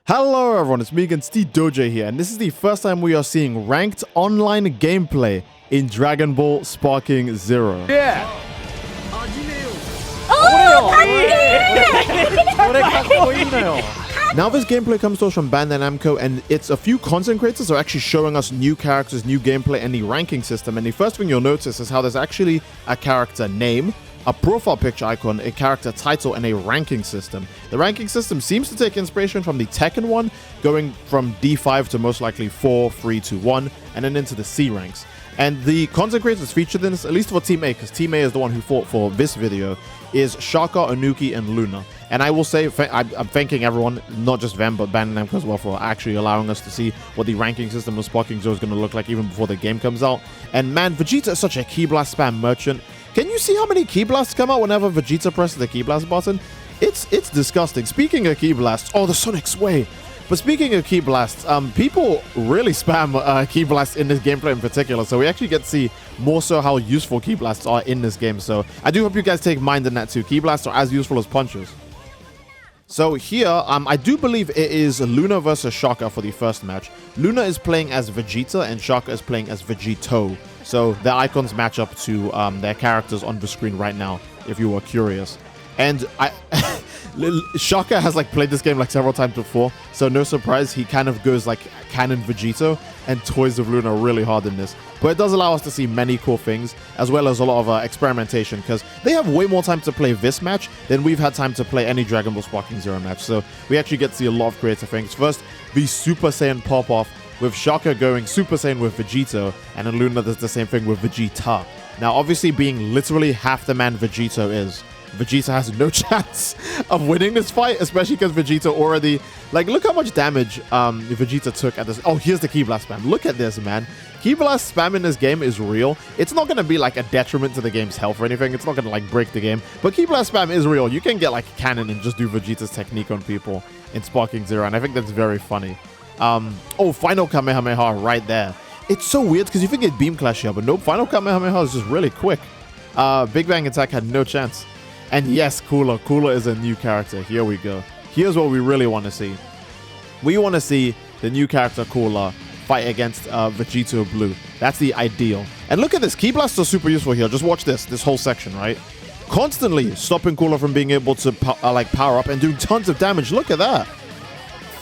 Hello everyone, it's me again, Steedoj here, and this is the first time we are seeing ranked online gameplay in Dragon Ball Sparking Zero. Yeah! Now this gameplay comes to us from Bandai Namco, and it's a few content creators are actually showing us new characters, new gameplay, and the ranking system. And the first thing you'll notice is how there's actually a character name, a profile picture icon, a character title, and a ranking system. The ranking system seems to take inspiration from the Tekken one, going from D5 to most likely 4, 3, 2, 1, and then into the C ranks. And the content creators featured in this, at least for Team A, because Team A is the one who fought for this video, is Shaka, Anuki, and Luna. And I will say, I'm thanking everyone, not just them, but Bandai Namco as well, for actually allowing us to see what the ranking system of Sparking Zero is going to look like even before the game comes out. And man, Vegeta is such a key blast spam merchant. Can you see how many key blasts come out whenever Vegeta presses the key blast button? It's disgusting. Speaking of key blasts, oh, the Sonic Sway. But speaking of key blasts, people really spam key blasts in this gameplay in particular, so we actually get to see more so how useful key blasts are in this game. So I do hope you guys take mind in that too. Key blasts are as useful as punches. So here, I do believe it is Luna versus Shaka for the first match. Luna is playing as Vegeta and Shaka is playing as Vegito. So their icons match up to their characters on the screen right now, if you were curious. And Shaka has played this game several times before, so no surprise he kind of goes canon Vegito and toys with Luna really hard in this. But it does allow us to see many cool things, as well as a lot of experimentation, because they have way more time to play this match than we've had time to play any Dragon Ball Sparking Zero match. So we actually get to see a lot of creative things. First, the Super Saiyan pop-off, with Shaka going Super Saiyan with Vegito, and then Luna does the same thing with Vegeta. Now, obviously, being literally half the man Vegito is, Vegeta has no chance of winning this fight, especially because Vegeta already, look how much damage Vegeta took at this. Oh, here's the Key Blast spam. Look at this, man. Key Blast spam in this game is real. It's not going to be a detriment to the game's health or anything. It's not going to break the game, but Key Blast spam is real. You can get cannon and just do Vegeta's technique on people in Sparking Zero, and I think that's very funny. Oh, final Kamehameha right there. It's so weird because you think it'd beam clash here, but nope, final Kamehameha is just really quick. Big Bang Attack had no chance. And yes, Cooler. Cooler is a new character. Here we go. Here's what we really want to see. We want to see the new character Cooler fight against Vegito Blue. That's the ideal. And look at this. Key blasts are super useful here. Just watch this whole section, right? Constantly stopping Cooler from being able to power up and doing tons of damage. Look at that.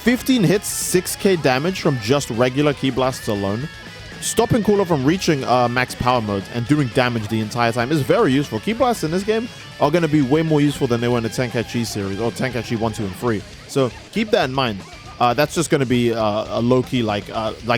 15 hits, 6k damage from just regular Key Blasts alone. Stopping Cooler from reaching max power mode and doing damage the entire time is very useful. Key Blasts in this game are going to be way more useful than they were in the Tenkaichi series, or Tenkaichi 1, 2, and 3. So keep that in mind. That's just going to be a low-key,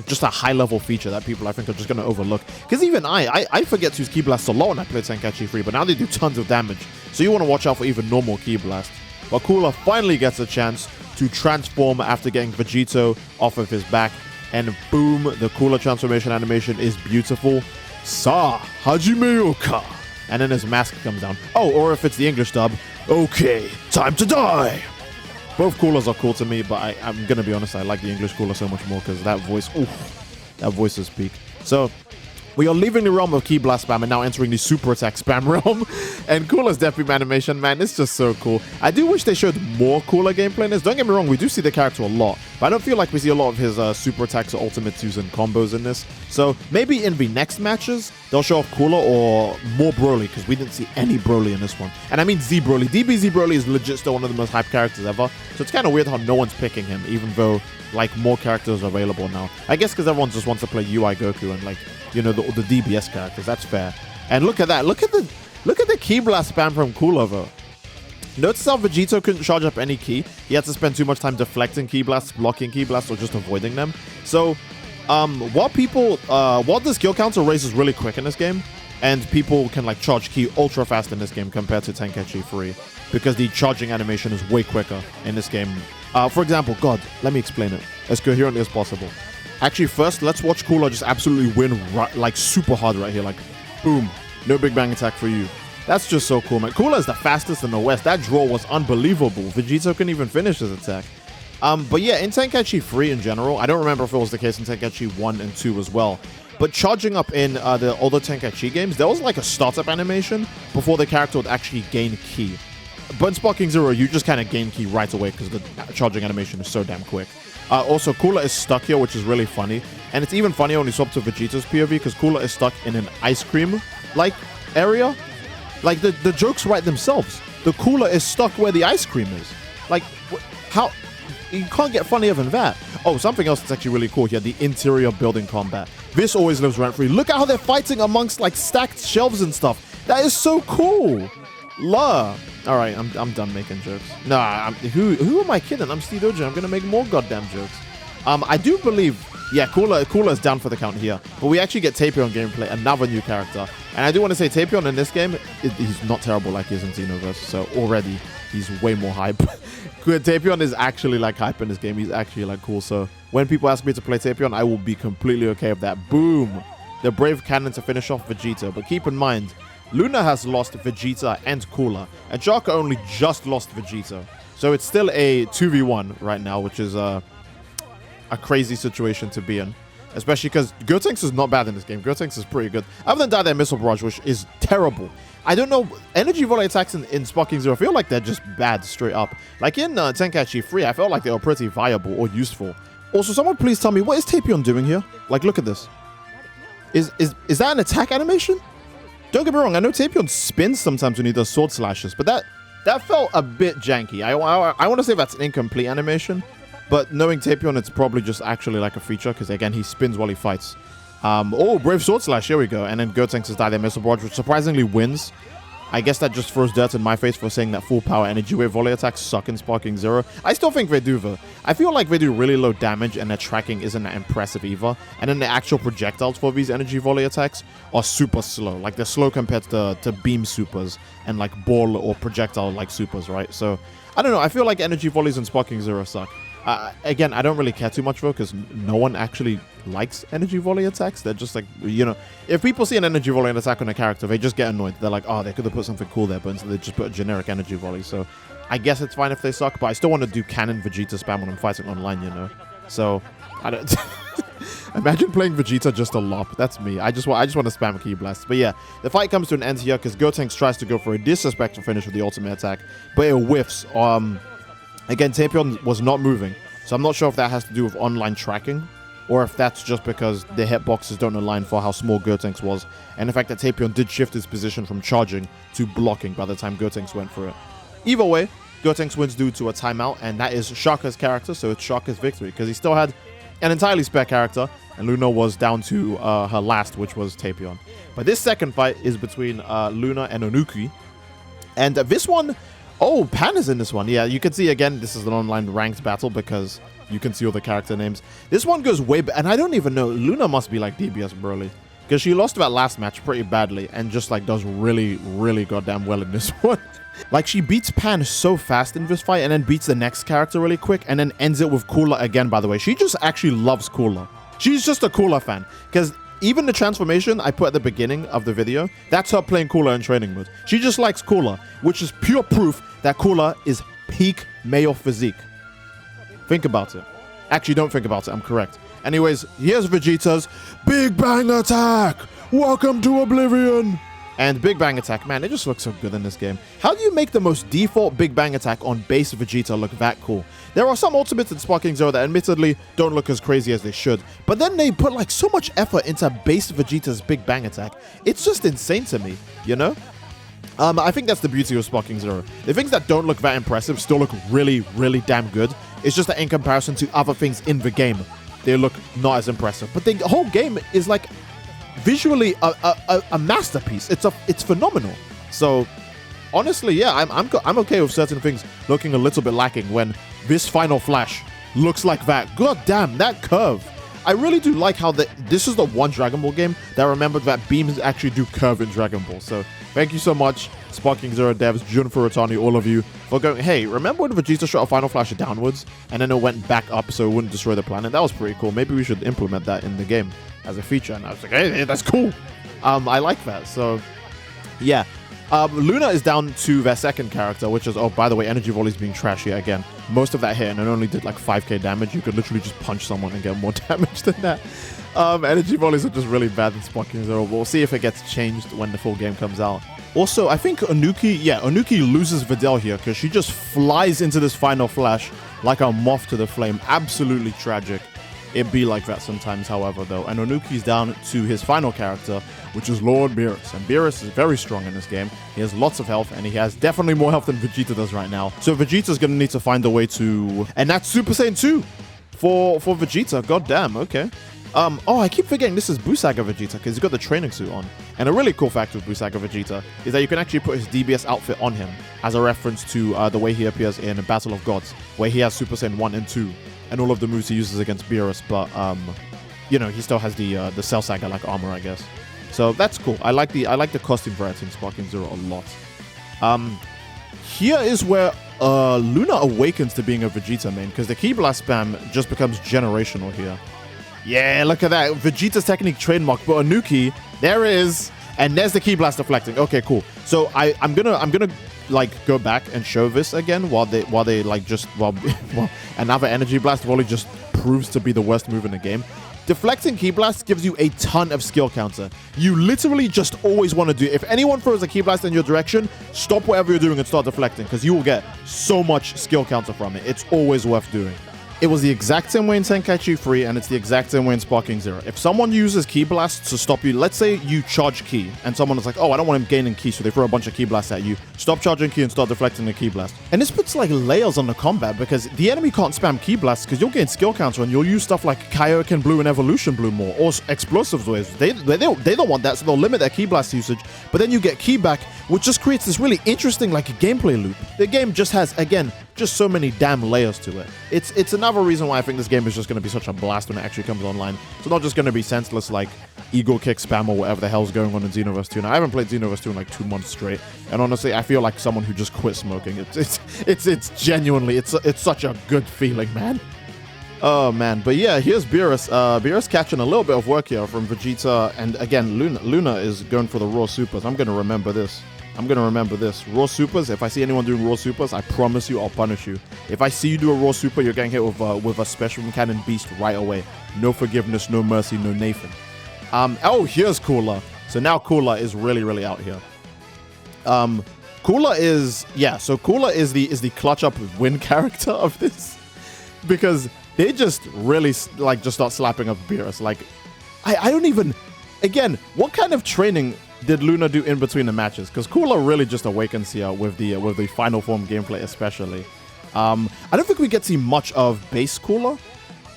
just a high-level feature that people, I think, are just going to overlook. Because even I forget to use Key Blasts a lot when I play Tenkaichi 3, but now they do tons of damage. So you want to watch out for even normal Key Blasts. But Cooler finally gets a chance to transform after getting Vegito off of his back. And boom, the Cooler transformation animation is beautiful. Sa Hajimeyoka. And then his mask comes down. Oh, or if it's the English dub, okay, time to die. Both Coolers are cool to me, but I'm going to be honest, I like the English Cooler so much more because that voice, that voice is peak. So we are leaving the realm of Key Blast spam and now entering the Super Attack spam realm. And Cooler's Death Beam animation, man, it's just so cool. I do wish they showed more Cooler gameplay in this. Don't get me wrong, we do see the character a lot, but I don't feel like we see a lot of his Super Attacks or Ultimates and combos in this. So maybe in the next matches, they'll show off Cooler or more Broly, because we didn't see any Broly in this one. And I mean Z Broly. DBZ Broly is legit still one of the most hyped characters ever. So it's kind of weird how no one's picking him, even though more characters are available now. I guess because everyone just wants to play UI Goku and the DBS characters. That's fair. And look at that. Look at the Key Blast spam from Cooler though. Notice how Vegito couldn't charge up any key. He had to spend too much time deflecting Key Blasts, blocking Key Blasts, or just avoiding them. So while the skill counter raises really quick in this game, and people can charge key ultra fast in this game compared to Tenkaichi 3, because the charging animation is way quicker in this game. For example, God, let me explain it as coherently as possible. Actually, first, let's watch Cooler just absolutely win super hard right here. Boom, no Big Bang Attack for you. That's just so cool, man. Cooler is the fastest in the West. That draw was unbelievable. Vegito couldn't even finish his attack. But yeah, in Tenkaichi 3 in general, I don't remember if it was the case in Tenkaichi 1 and 2 as well, but charging up in the older Tenkaichi games, there was a startup animation before the character would actually gain ki. But in Sparking Zero, you just kind of gain key right away because the charging animation is so damn quick. Also, Cooler is stuck here, which is really funny. And it's even funnier when you swap to Vegeta's POV because Cooler is stuck in an ice cream-like area. Like, the jokes write themselves. The Cooler is stuck where the ice cream is. Like, how... You can't get funnier than that. Oh, something else that's actually really cool here, the interior building combat. This always lives rent-free. Look at how they're fighting amongst, like, stacked shelves and stuff. That is so cool. Love. All right, I'm done making jokes. Nah, who am I kidding? I'm Steedoj. I'm gonna make more goddamn jokes. I do believe, yeah, Cooler is down for the count here. But we actually get Tapion gameplay, another new character. And I do want to say Tapion in this game, he's not terrible like he is in Xenoverse. So already he's way more hype. Tapion is actually like hype in this game. He's actually like cool. So when people ask me to play Tapion, I will be completely okay with that. Boom, the Brave Cannon to finish off Vegeta. But keep in mind, Luna has lost Vegeta and Cooler, and Shaka only just lost Vegeta. So it's still a 2v1 right now, which is a crazy situation to be in. Especially because Gotenks is not bad in this game. Gotenks is pretty good. Other than Die There Missile Barrage, which is terrible. I don't know, energy volley attacks in Sparking Zero feel like they're just bad straight up. Like in Tenkaichi 3, I felt like they were pretty viable or useful. Also, someone please tell me, what is Tapion doing here? Like, look at this. Is that an attack animation? Don't get me wrong, I know Tapion spins sometimes when he does sword slashes, but that felt a bit janky. I want to say that's an incomplete animation, but knowing Tapion, it's probably just actually like a feature, because again, he spins while he fights. Oh, Brave Sword Slash, here we go. And then Gotenks' Die There Missile Barrage, which surprisingly wins. I guess that just throws dirt in my face for saying that full power energy wave volley attacks suck in Sparking Zero. I still think they do though. I feel like they do really low damage and their tracking isn't that impressive either. And then the actual projectiles for these energy volley attacks are super slow. Like they're slow compared to beam supers and like ball or projectile like supers, right? So I don't know. I feel like energy volleys in Sparking Zero suck. Again, I don't really care too much though, because no one actually likes energy volley attacks. They're just like, you know, if people see an energy volley attack on a character, they just get annoyed. They're like, oh, they could have put something cool there, but instead they just put a generic energy volley. So I guess it's fine if they suck, but I still want to do cannon Vegeta spam when I'm fighting online, you know. So I don't imagine playing Vegeta just a lop. That's me. I just want to spam Ki Blast. But yeah, the fight comes to an end here because Gotenks tries to go for a disrespectful finish with the ultimate attack, but it whiffs. Again, Tapion was not moving, so I'm not sure if that has to do with online tracking, or if that's just because the hitboxes don't align for how small Gotenks was, and the fact that Tapion did shift his position from charging to blocking by the time Gotenks went for it. Either way, Gotenks wins due to a timeout, and that is Shaka's character, so it's Shaka's victory, because he still had an entirely spare character, and Luna was down to her last, which was Tapion. But this second fight is between Luna and Onuki, and this one... Oh, Pan is in this one. Yeah, you can see, again, this is an online ranked battle because you can see all the character names. This one goes way back, and I don't even know. Luna must be like DBS Broly because she lost that last match pretty badly and just like does really, really goddamn well in this one. Like she beats Pan so fast in this fight and then beats the next character really quick and then ends it with Cooler again, by the way. She just actually loves Cooler. She's just a Cooler fan because even the transformation I put at the beginning of the video, that's her playing Cooler in training mode. She just likes Cooler, which is pure proof that Cooler is peak male physique. Think about it. Actually, don't think about it. I'm correct. Anyways, here's Vegeta's Big Bang Attack. Welcome to Oblivion. And Big Bang Attack, man, it just looks so good in this game. How do you make the most default Big Bang Attack on base Vegeta look that cool? There are some ultimates in Sparking Zero that admittedly don't look as crazy as they should, but then they put like so much effort into base Vegeta's Big Bang Attack. It's just insane to me, you know? I think that's the beauty of Sparking Zero. The things that don't look that impressive still look really, really damn good. It's just that in comparison to other things in the game, they look not as impressive. But the whole game is like visually a masterpiece. It's phenomenal. So honestly, yeah, I'm okay with certain things looking a little bit lacking when this final flash looks like that. God damn, that curve. I really do like how this is the one Dragon Ball game that remembered that beams actually do curve in Dragon Ball. So thank you so much, Sparking Zero devs, Jun Furutani, all of you, for going, hey, remember when Vegeta shot a final flash downwards and then it went back up so it wouldn't destroy the planet? That was pretty cool. Maybe we should implement that in the game as a feature. And I was like, hey, that's cool. I like that. So yeah. Luna is down to their second character, which is, oh, by the way, Energy Volley's being trashy again. Most of that hit and it only did like 5k damage. You could literally just punch someone and get more damage than that. Energy Volleys are just really bad in Sparking Zero. We'll see if it gets changed when the full game comes out. Also, I think Onuki loses Videl here because she just flies into this final flash like a moth to the flame. Absolutely tragic. It be like that sometimes, however, though. And Onuki's down to his final character, which is Lord Beerus. And Beerus is very strong in this game. He has lots of health, and he has definitely more health than Vegeta does right now. So Vegeta's going to need to find a way to... And that's Super Saiyan 2 for Vegeta. God damn, okay. Oh, I keep forgetting this is Busaga Vegeta because he's got the training suit on. And a really cool fact with Busaga Vegeta is that you can actually put his DBS outfit on him as a reference to the way he appears in Battle of Gods, where he has Super Saiyan 1 and 2 and all of the moves he uses against Beerus, but, you know, he still has the Cell Saga-like armor, I guess. So that's cool. I like the costume variety in Sparking Zero a lot. Here is where Luna awakens to being a Vegeta main, because the Ki Blast spam just becomes generational here. Yeah, look at that. Vegeta's technique trademark, but Onuki, there is, and there's the Ki Blast deflecting. Okay, cool. So I'm gonna like go back and show this again while they like just well another energy blast really just proves to be the worst move in the game. Deflecting Ki Blast gives you a ton of skill counter. You literally just always want to do, if anyone throws a Ki Blast in your direction, stop whatever you're doing and start deflecting, because you will get so much skill counter from it. It's always worth doing. It was the exact same way in Tenkaichi 3, and it's the exact same way in Sparking Zero. If someone uses Ki Blasts to stop you, let's say you charge Ki, and someone is like, oh, I don't want him gaining Ki, so they throw a bunch of Ki Blasts at you. Stop charging Ki and start deflecting the Ki Blast. And this puts like layers on the combat, because the enemy can't spam Ki Blasts, because you'll gain skill counter, and you'll use stuff like Kaioken Blue and Evolution Blue more, or Explosives waves. They don't want that, so they'll limit their Ki Blast usage, but then you get Ki back, which just creates this really interesting like gameplay loop. The game just has, again, just so many damn layers to it. It's another reason why I think this game is just going to be such a blast when it actually comes online. It's not just going to be senseless like ego kick spam or whatever the hell's going on in Xenoverse 2. Now, I haven't played Xenoverse 2 in like 2 months straight, and honestly, I feel like someone who just quit smoking. It's genuinely, it's such a good feeling, man. Oh man, but yeah, here's Beerus. Beerus catching a little bit of work here from Vegeta, and again, Luna is going for the raw supers. I'm gonna remember this. Raw supers, if I see anyone doing raw supers, I promise you I'll punish you. If I see you do a raw super, you're getting hit with a special cannon beast right away. No forgiveness, no mercy, no Nathan. Oh, here's Cooler. So now Cooler is really out here. Cooler is the clutch up win character of this, because they just really like just start slapping up Beerus. Like, I don't even, again, what kind of training did Luna do in between the matches? Because Cooler really just awakens here with the final form gameplay, especially. I don't think we get to see much of base Cooler.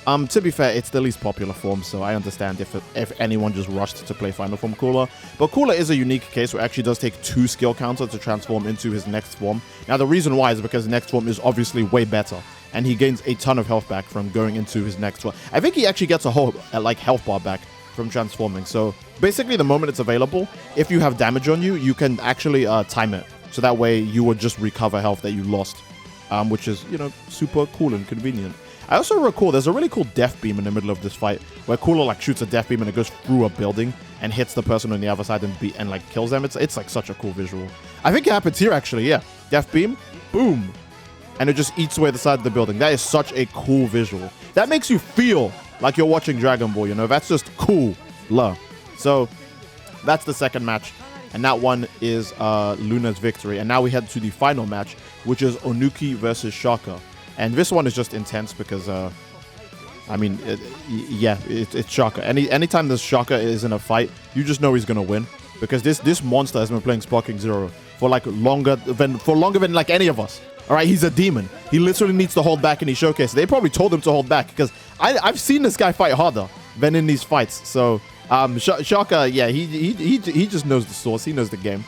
To be fair, it's the least popular form, so I understand if anyone just rushed to play final form Cooler. But Cooler is a unique case where it actually does take 2 skill counter to transform into his next form. Now, the reason why is because the next form is obviously way better, and he gains a ton of health back from going into his next one. I think he actually gets a whole like health bar back from transforming. So basically, the moment it's available, if you have damage on you, you can actually time it. So that way you would just recover health that you lost, which is, you know, super cool and convenient. I also recall there's a really cool death beam in the middle of this fight where Cooler like shoots a death beam and it goes through a building and hits the person on the other side and like kills them. It's like such a cool visual. I think it happens here actually, yeah. Death beam, boom. And it just eats away the side of the building. That is such a cool visual. That makes you feel like you're watching Dragon Ball, you know? That's just cool. Love. So that's the second match. And that one is Luna's victory. And now we head to the final match, which is Onuki versus Shaka. And this one is just intense because, I mean, it's Shaka. Anytime this Shaka is in a fight, you just know he's going to win. Because this monster has been playing Sparking Zero for like longer than like any of us. All right, he's a demon. He literally needs to hold back in his showcase. They probably told him to hold back because I've seen this guy fight harder than in these fights. So Shaka, yeah, he just knows the source. He knows the game.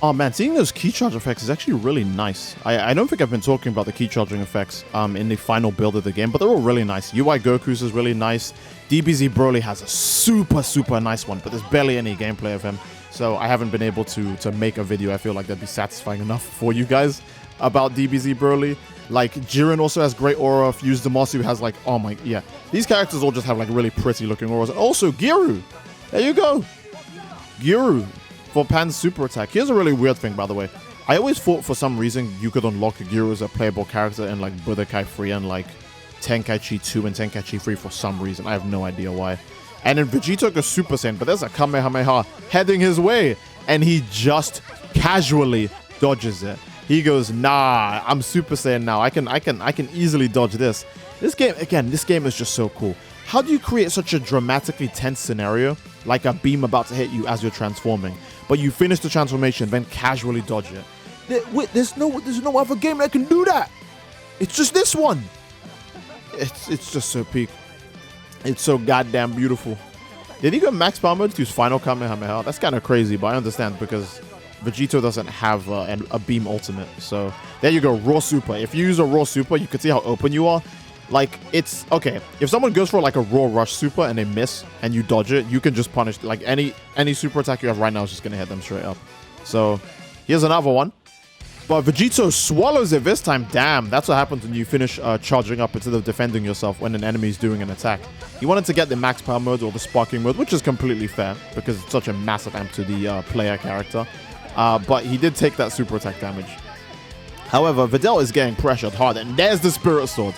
Oh man, seeing those key charge effects is actually really nice. I don't think I've been talking about the key charging effects in the final build of the game, but they're all really nice. UI Goku's is really nice. DBZ Broly has a super nice one, but there's barely any gameplay of him. So I haven't been able to make a video. I feel like that'd be satisfying enough for you guys about DBZ Broly. Like, Jiren also has great aura. Fuse Damasu has like, oh my, yeah. These characters all just have like really pretty looking auras. And also, Giru. There you go. Giru for Pan's super attack. Here's a really weird thing, by the way. I always thought for some reason you could unlock Giru as a playable character in like Budokai 3 and like Tenkaichi 2 and Tenkaichi 3 for some reason. I have no idea why. And then Vegeta goes Super Saiyan, but there's a Kamehameha heading his way. and he just casually dodges it. He goes, nah, I'm Super Saiyan now. I can easily dodge this. This game, again, this game is just so cool. How do you create such a dramatically tense scenario, like a beam about to hit you as you're transforming, but you finish the transformation, then casually dodge it? There's no other game that can do that. It's just this one. It's just so peak. It's so goddamn beautiful. Did he go max power mode to use final Kamehameha? That's kind of crazy, but I understand because Vegito doesn't have a beam ultimate. So there you go, raw super. If you use a raw super, you can see how open you are. Like, it's okay. If someone goes for like a raw rush super and they miss and you dodge it, you can just punish. Like any super attack you have right now is just gonna hit them straight up. So here's another one. But Vegito swallows it this time. Damn, that's what happens when you finish charging up instead of defending yourself when an enemy is doing an attack. He wanted to get the max power mode or the sparking mode, which is completely fair because it's such a massive amp to the player character. But he did take that super attack damage. However, Videl is getting pressured hard, and there's the Spirit Sword.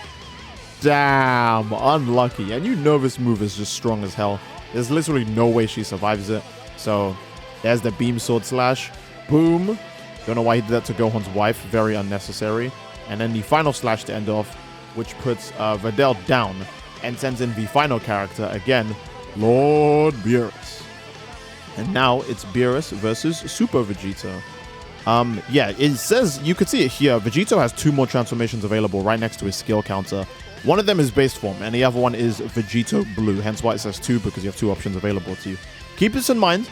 Damn, unlucky. And you know this move is just strong as hell. There's literally no way she survives it. So there's the Beam Sword Slash. Boom. Don't know why he did that to Gohan's wife. Very unnecessary. And then the final slash to end off, which puts Videl down and sends in the final character again, Lord Beerus. And now it's Beerus versus Super Vegito. Yeah, it says, you could see it here, Vegito has 2 more transformations available right next to his skill counter. One of them is base form, and the other one is Vegito Blue, hence why it says 2, because you have 2 options available to you. Keep this in mind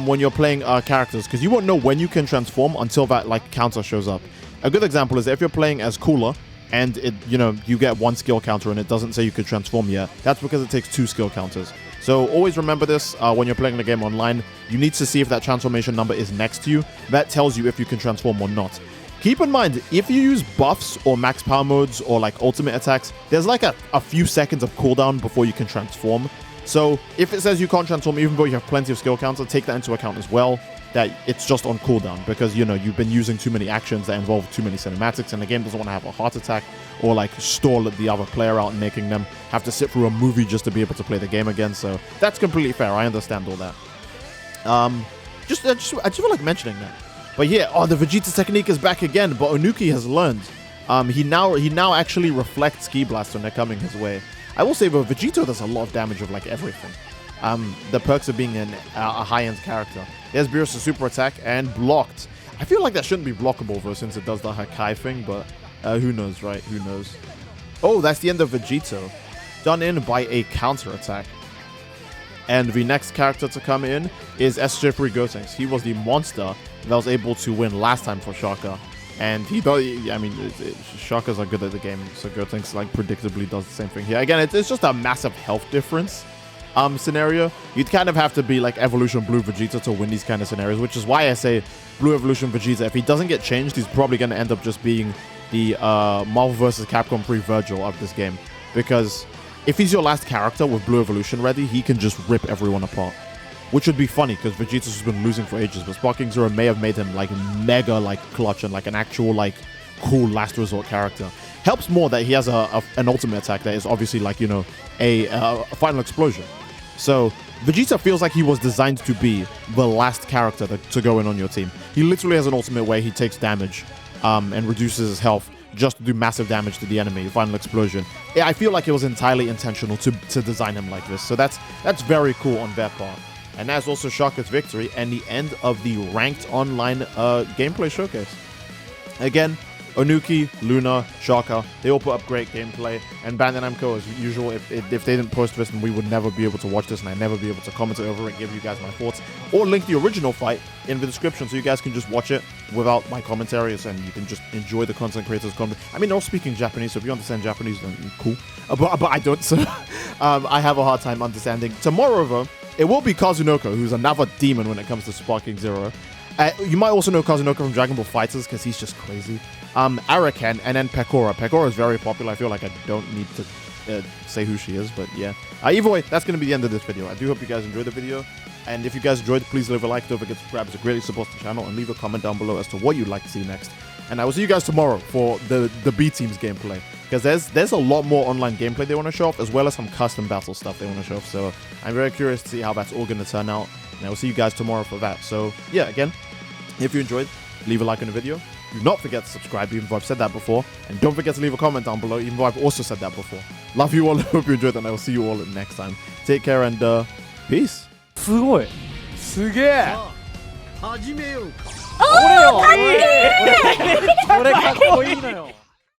when you're playing characters, because you won't know when you can transform until that like counter shows up. A good example is if you're playing as Cooler, and it, you get 1 skill counter and it doesn't say you could transform yet, that's because it takes 2 skill counters. So always remember this when you're playing the game online. You need to see if that transformation number is next to you. That tells you if you can transform or not. Keep in mind, if you use buffs or max power modes or like ultimate attacks, there's like a few seconds of cooldown before you can transform. So if it says you can't transform even though you have plenty of skill counter, take that into account as well, that it's just on cooldown because, you've been using too many actions that involve too many cinematics and the game doesn't want to have a heart attack or like stall the other player out and making them have to sit through a movie just to be able to play the game again. So that's completely fair. I understand all that. I just feel like mentioning that. But yeah, the Vegeta technique is back again, but Onuki has learned. He now actually reflects Ki Blast when they're coming his way. I will say, though, Vegito does a lot of damage of like everything. The perks of being a high-end character. There's Beerus' super attack and blocked. I feel like that shouldn't be blockable though, since it does the Hakai thing, but who knows, right? Who knows? Oh, that's the end of Vegito. Done in by a counter attack. And the next character to come in is SJ3 Gotenks. He was the monster that was able to win last time for Shaka. And Shakas are good at the game, so Gotenks like predictably does the same thing here. Again, it's just a massive health difference scenario. You'd kind of have to be like Evolution Blue Vegeta to win these kind of scenarios, which is why I say Blue Evolution Vegeta. If he doesn't get changed, he's probably going to end up just being the Marvel vs. Capcom 3 Virgil of this game. Because if he's your last character with Blue Evolution ready, he can just rip everyone apart. Which would be funny, because Vegeta's just been losing for ages, but Sparking Zero may have made him like mega like clutch and like an actual like cool last resort character. Helps more that he has an ultimate attack that is obviously like, a final explosion. So Vegeta feels like he was designed to be the last character to go in on your team. He literally has an ultimate where he takes damage and reduces his health just to do massive damage to the enemy, final explosion. Yeah, I feel like it was entirely intentional to design him like this. So that's very cool on their part. And that's also Shaka's victory and the end of the ranked online gameplay showcase. Again, Onuki, Luna, Shaka, they all put up great gameplay. And Bandai Namco, as usual, if they didn't post this, then we would never be able to watch this and I'd never be able to comment over it, give you guys my thoughts, or link the original fight in the description so you guys can just watch it without my commentaries and you can just enjoy the content creators' content. I mean, they're all speaking Japanese, so if you understand Japanese, then cool. But I don't, so I have a hard time understanding. Tomorrow, though, it will be Kazunoko, who's another demon when it comes to Sparking Zero. You might also know Kazunoko from Dragon Ball FighterZ because he's just crazy. Araken, and then Pekora. Pekora is very popular. I feel like I don't need to say who she is, but yeah. Either way, that's going to be the end of this video. I do hope you guys enjoyed the video. And if you guys enjoyed, please leave a like. Don't forget to subscribe. It greatly supports the channel. And leave a comment down below as to what you'd like to see next. And I will see you guys tomorrow for the B-Team's gameplay. because there's a lot more online gameplay they want to show off, as well as some custom battle stuff they want to show off. So I'm very curious to see how that's all going to turn out, and I will see you guys tomorrow for that. So yeah, again, if you enjoyed, leave a like on the video. Do not forget to subscribe, even though I've said that before, and don't forget to leave a comment down below, even though I've also said that before. Love you all. Hope you enjoyed, and I will see you all next time. Take care and peace. すごいすげえ始めようか。これよこれかっこいいのよ